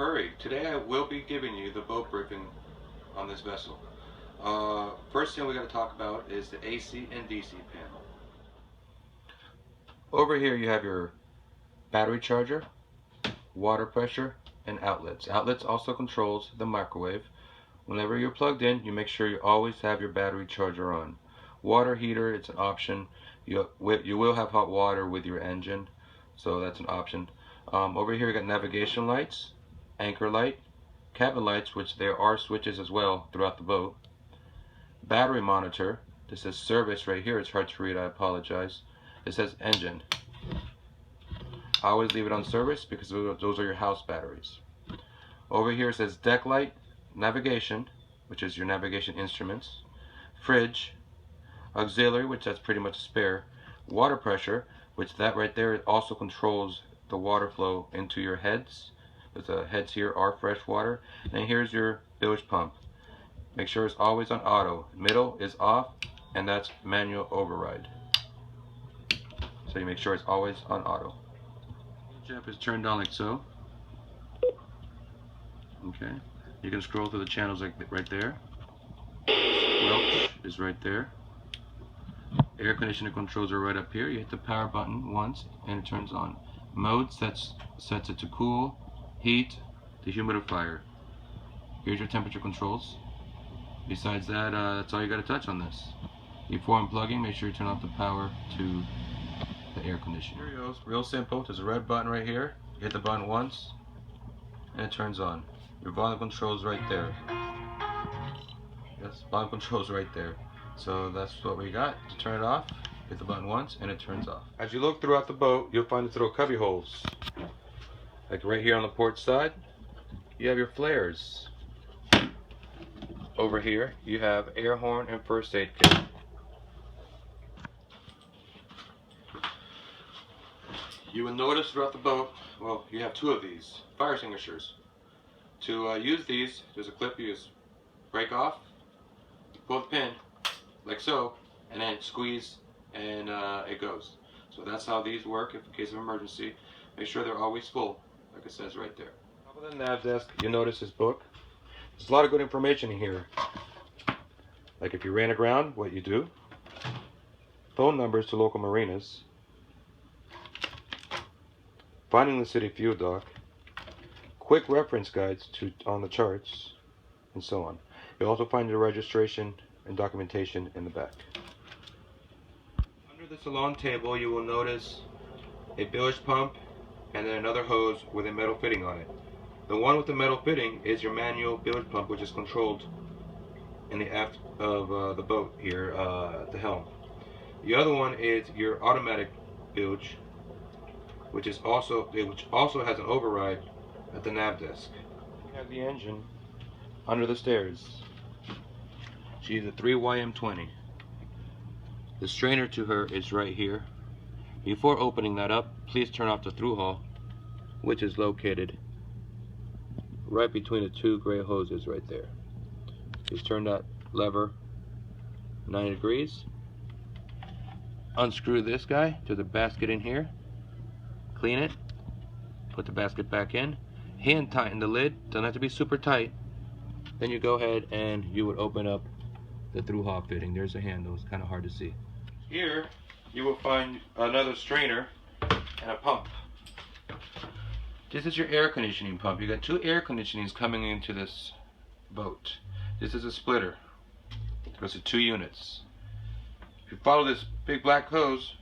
hurry. Today I will be giving you the boat briefing on this vessel. First thing we got to talk about is the AC and DC panel. Over here you have your battery charger, water pressure, and outlets. Outlets also controls the microwave. Whenever you're plugged in, you make sure you always have your battery charger on. Water heater, it's an option. You will have hot water with your engine, so that's an option. Over here you got navigation lights, anchor light, cabin lights, which there are switches as well throughout the boat. Battery monitor. This says service right here. It's hard to read, I apologize. It says engine. I always leave it on service because those are your house batteries. Over here it says deck light, navigation, which is your navigation instruments, fridge, auxiliary, which that's pretty much a spare, water pressure, which that right there also controls the water flow into your heads. The heads here are fresh water. And here's your bilge pump. Make sure it's always on auto. Middle is off, and that's manual override. So you make sure it's always on auto. Jump is turned on like so. Okay. You can scroll through the channels like right there. Squelch is right there. Air conditioning controls are right up here. You hit the power button once and it turns on. Mode sets it to cool, heat, dehumidifier. Here's your temperature controls. Besides that, that's all you got to touch on this. Before unplugging, make sure you turn off the power to the air conditioner. Here it goes. Real simple. There's a red button right here. You hit the button once and it turns on. Your volume controls right there. Yes, volume controls right there. So that's what we got. To turn it off, hit the button once and it turns off. As you look throughout the boat, you'll find these little cubby holes. Like right here on the port side, you have your flares. Over here, you have air horn and first aid kit. You will notice throughout the boat, well, you have two of these fire extinguishers. To use these, there's a clip you just break off, pull the pin, like so, and then squeeze, and it goes. So that's how these work in case of emergency. Make sure they're always full, like it says right there. Top of the nav desk, you'll notice this book. There's a lot of good information in here. Like if you ran aground, what you do, phone numbers to local marinas, finding the city fuel dock, quick reference guides on the charts, and so on. You'll also find the registration and documentation in the back. Under the salon table, you will notice a bilge pump and then another hose with a metal fitting on it. The one with the metal fitting is your manual bilge pump, which is controlled in the aft of the boat here, the helm. The other one is your automatic bilge, which also has an override at the nav desk. We have the engine under the stairs. She's a 3YM20. The strainer to her is right here. Before opening that up, please turn off the through hull, which is located right between the two gray hoses right there. Just turn that lever 90 degrees. Unscrew this guy to the basket in here. Clean it. Put the basket back in. Hand tighten the lid. Doesn't have to be super tight. Then you go ahead and you would open up the through hull fitting. There's a handle. It's kind of hard to see. Here you will find another strainer and a pump. This is your air conditioning pump. You got two air conditionings coming into this boat. This is a splitter. It goes to 2 units. If you follow this big black hose,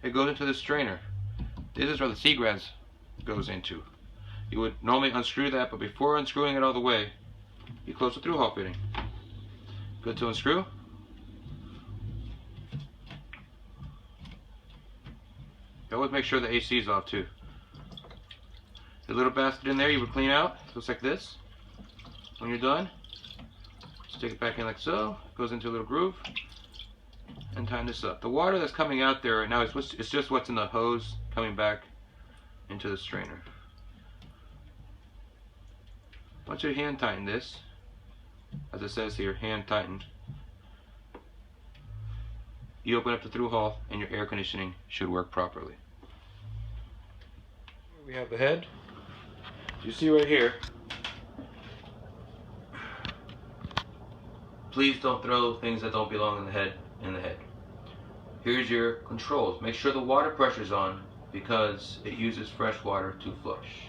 it goes into the strainer. This is where the seagrass goes into. You would normally unscrew that, but before unscrewing it all the way, you close the through hull fitting. Good to unscrew. You always make sure the AC is off too. The little basket in there you would clean out. It looks like this. When you're done, stick it back in like so. It goes into a little groove. And tighten this up. The water that's coming out there right now is just what's in the hose coming back into the strainer. Once you hand tighten this, as it says here, hand tightened, you open up the through hull and your air conditioning should work properly. Here we have the head. You see right here, please don't throw things that don't belong in the head. Here's your controls. Make sure the water pressure's on because it uses fresh water to flush.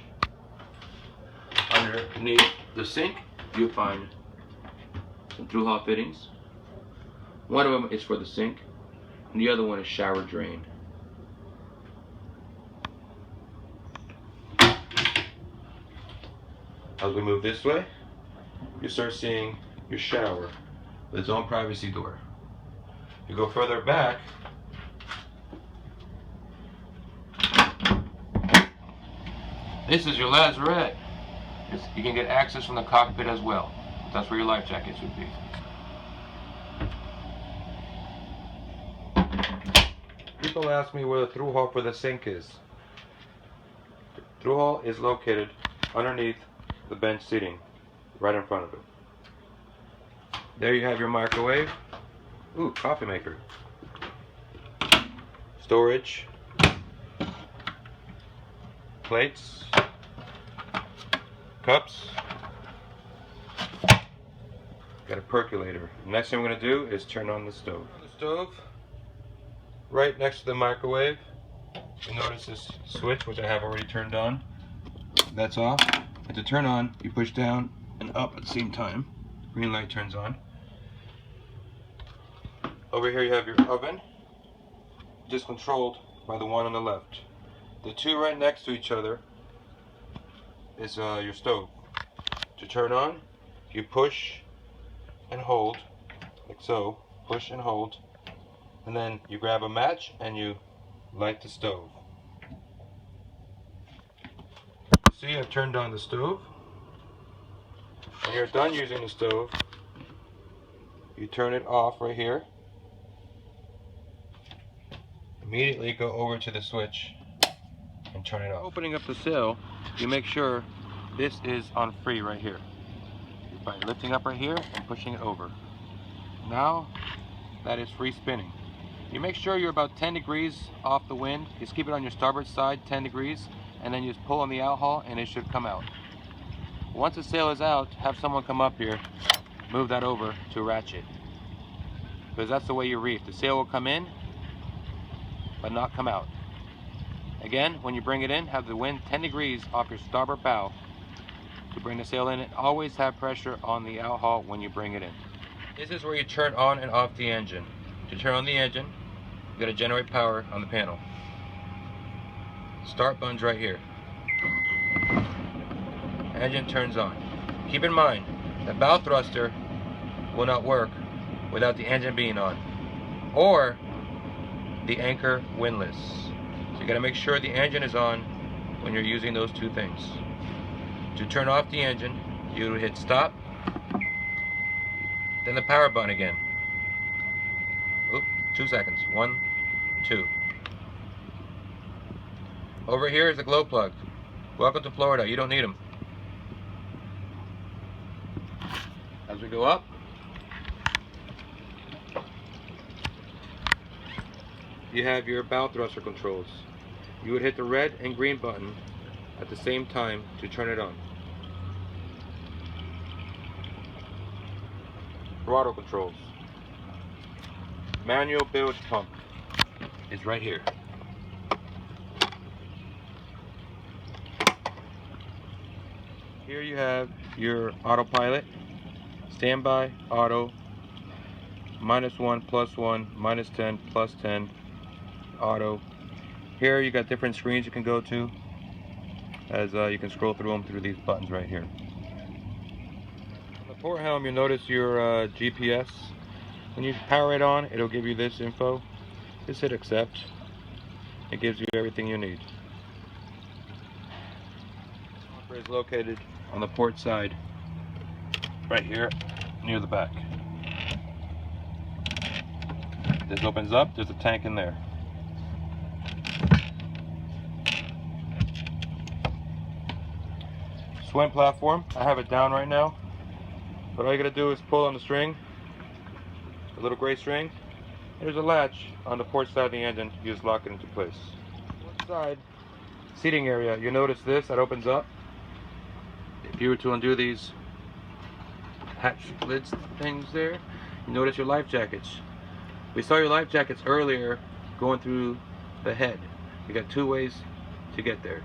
Underneath the sink, you'll find some through-hole fittings. One of them is for the sink, and the other one is shower drain. As we move this way, you start seeing your shower with its own privacy door. You go further back, this is your lazarette. You can get access from the cockpit as well. That's where your life jackets would be. People ask me where the through hole for the sink is. The through hole is located underneath the bench seating, right in front of it. There you have your microwave. Ooh, coffee maker. Storage. Plates. Cups. Got a percolator. Next thing we're going to do is turn on the stove. The stove, right next to the microwave, you notice this switch, which I have already turned on. That's off. And to turn on, you push down and up at the same time. Green light turns on. Over here you have your oven, just controlled by the one on the left. The two right next to each other is your stove. To turn on, you push and hold, like so, push and hold, and then you grab a match and you light the stove. See, I've turned on the stove. When you're done using the stove, you turn it off right here. Immediately go over to the switch and turn it off. Opening up the sail, you make sure this is on free right here. By lifting up right here and pushing it over. Now that is free spinning. You make sure you're about 10 degrees off the wind. Just keep it on your starboard side, 10 degrees, and then you just pull on the out haul and it should come out. Once the sail is out, have someone come up here, move that over to ratchet. Because that's the way you reef. The sail will come in, but not come out. Again, when you bring it in, have the wind 10 degrees off your starboard bow to bring the sail in. And always have pressure on the out haul when you bring it in. This is where you turn on and off the engine. To turn on the engine, you gotta generate power on the panel. Start button's right here. Engine turns on. Keep in mind, the bow thruster will not work without the engine being on, or the anchor windlass. So you gotta make sure the engine is on when you're using those two things. To turn off the engine, you hit stop, then the power button again. Oop, 2 seconds. 1, 2. Over here is the glow plug. Welcome to Florida. You don't need them. As we go up, you have your bow thruster controls. You would hit the red and green button at the same time to turn it on. Throttle controls. Manual bilge pump is right here. Here you have your autopilot, standby, auto, -1, +1, -10, +10, auto. Here you got different screens you can go to, as you can scroll through them through these buttons right here. On the port helm, you notice your GPS. When you power it on, it'll give you this info. Just hit accept. It gives you everything you need. The is located on the port side, right here near the back. This opens up, there's a tank in there. Swim platform, I have it down right now, but all you gotta do is pull on the string, the little gray string. There's a latch on the port side of the engine. You just lock it into place. Port side seating area, you notice this, that opens up. If you were to undo these hatch lids things there, you notice your life jackets. We saw your life jackets earlier going through the head. You got two ways to get there.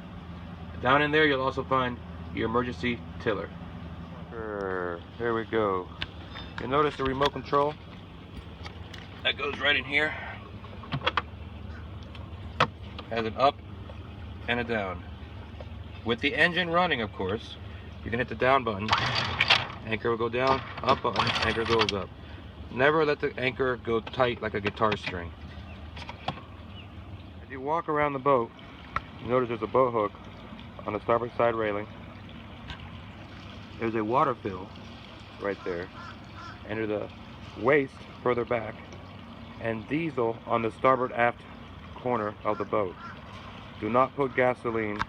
Down in there you'll also find your emergency tiller. Here we go. You'll notice the remote control that goes right in here. Has an up and a down. With the engine running, of course, you can hit the down button. Anchor will go down, up button, anchor goes up. Never let the anchor go tight like a guitar string. As you walk around the boat, you notice there's a boat hook on the starboard side railing. There's a water fill right there. Enter the waist further back, and diesel on the starboard aft corner of the boat. Do not put gasoline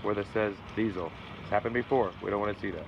where that says diesel. It's happened before. We don't want to see that.